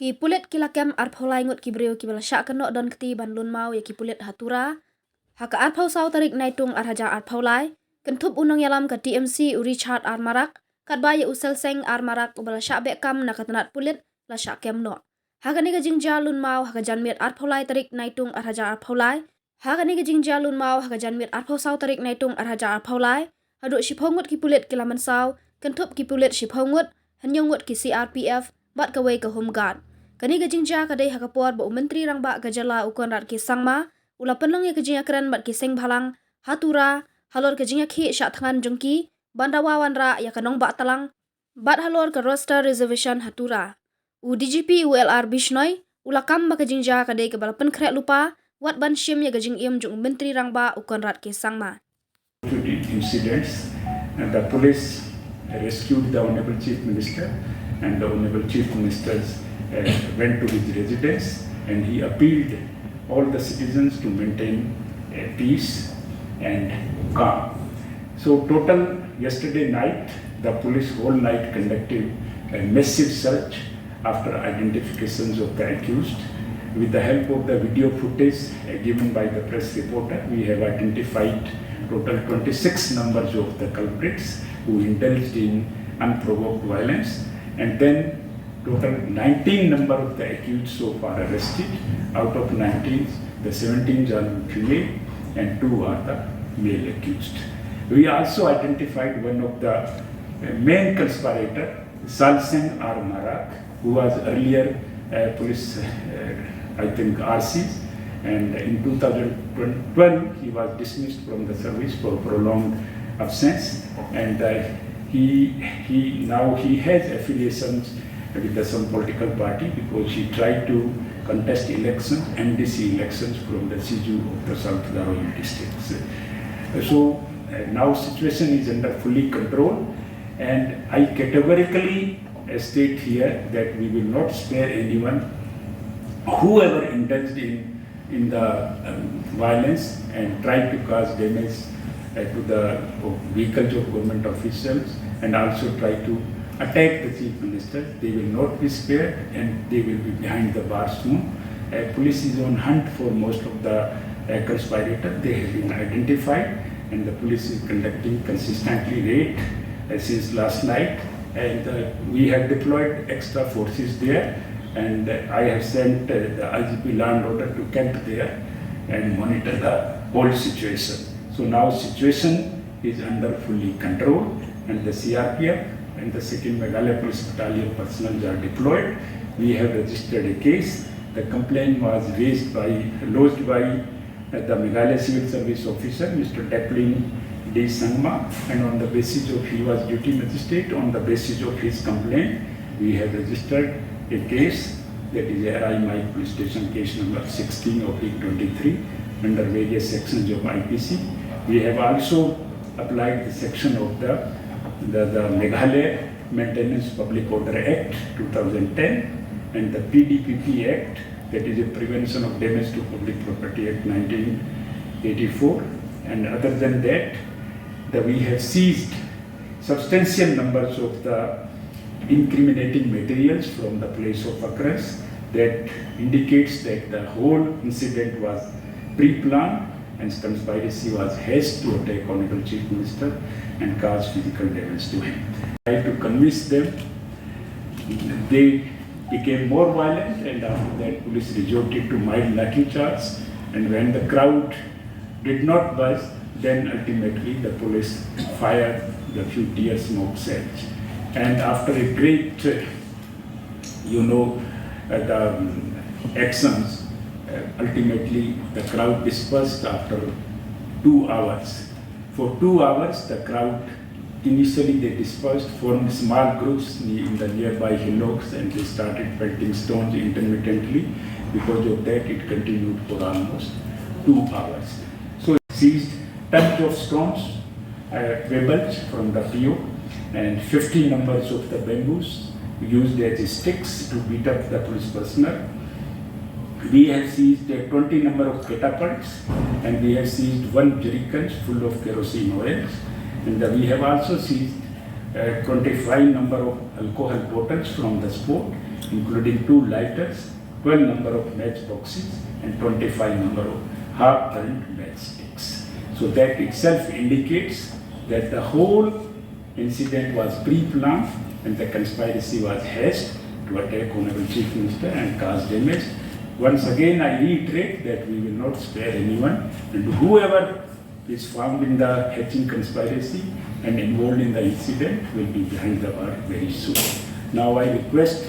Ki pulit kilakem arphau laingut ki breu ki bala syak kenok don keti ban lun mau ya ki pulit hatura. Haka arphau sau tarik naitung arhaja arphau lai. Kentup unang yalam ke TMC Richard Armarak. Kat baya usel seng Armarak ubala syak bekam na katanat pulit la syak kem no. Haka ni ke jingja lun mau haka janmiet arphau lai tarik naitung arhaja arphau lai. Haka ni ke jingja lun mau haka janmiet arphau sau tarik naitung arhaja arphau lai. Haduk shiphongut ki pulit kilaman sau. Kentup ki pulit shiphongut. Hanyongut ki CRPF. Bat kawai ke Home Guard. Kani gajingja kadai hakapuar ba Myntri Rangbah gajala ukon rat ki sangma ula penlang ya gajingya keren bat ki seng bhalang hatura halor Nongiakhih syak thangan jongki bandawawan ra ya kanong ba talang bat halor ke roster reservation hatura u DGP ULR Bishnoi ula kam ba gajingja kadai ke balapan krek lupa wat ban Shim ya Jingim jong Myntri Rangbah ukon rat ki sangma. To the incidents, and the police rescued the Honorable Chief Minister, and the Honorable Chief Minister's went to his residence, and he appealed all the citizens to maintain peace and calm. So total yesterday night, the police whole night conducted a massive search after identifications of the accused. With the help of the video footage given by the press reporter, we have identified total 26 numbers of the culprits who indulged in unprovoked violence, and then total 19 number of the accused so far arrested. Out of 19, the 17 are female and 2 are the male accused. We also identified one of the main conspirator, Salseng Armarak, who was earlier police, I think RC, and in 2012 he was dismissed from the service for prolonged absence, and he has affiliations with some political party because he tried to contest elections, NDC elections from the Siju of the South Daroin districts. So now situation is under fully control, and I categorically state here that we will not spare anyone, whoever indulged in the violence and tried to cause damage to the vehicles of government officials and also try to attack the Chief Minister. They will not be spared and they will be behind the bars soon. Police is on hunt for most of the conspirators. They have been identified, and the police is conducting consistently raid since last night, and we have deployed extra forces there, and I have sent the IGP land order to camp there and monitor the whole situation. So now situation is under fully control, and the CRPF and the 2nd Meghalaya Police Battalion personnel are deployed. We have registered a case. The complaint was lodged by the Meghalaya Civil Service Officer, Mr. Daplin D. Sangma, and on the basis of he was duty magistrate, on the basis of his complaint, we have registered a case, that is RI Police Station case number 16/23 under various sections of IPC. We have also applied the section of the Meghalaya Maintenance Public Order Act 2010 and the PDPP Act, that is a Prevention of Damage to Public Property Act 1984. And other than that, we have seized substantial numbers of the incriminating materials from the place of occurrence that indicates that the whole incident was pre-planned and conspiracy was hatched to attack Honorable Chief Minister and cause physical damage to him. I had to convince them. They became more violent, and after that police resorted to mild lathi charge, and when the crowd did not budge, then ultimately the police fired the few tear smoke shells. And after a great, the actions, ultimately the crowd dispersed after 2 hours. For 2 hours, the crowd initially they dispersed, formed small groups in the nearby hillocks, and they started pelting stones intermittently. Because of that, it continued for almost 2 hours. So seized tons of stones, pebbles from the PO, and 50 numbers of the bamboos used as sticks to beat up the police personnel. We have seized 20 number of catapults, and we have seized 1 jerrycans full of kerosene oils, and we have also seized 25 number of alcohol bottles from the spot, including 2 lighters, 12 number of matchboxes, and 25 number of half-burnt matchsticks. So that itself indicates that the whole incident was pre-planned and the conspiracy was hatched to attack Honorable Chief Minister and cause damage. Once again, I reiterate that we will not spare anyone, and whoever is found in the hatching conspiracy and involved in the incident will be behind the bar very soon. Now I request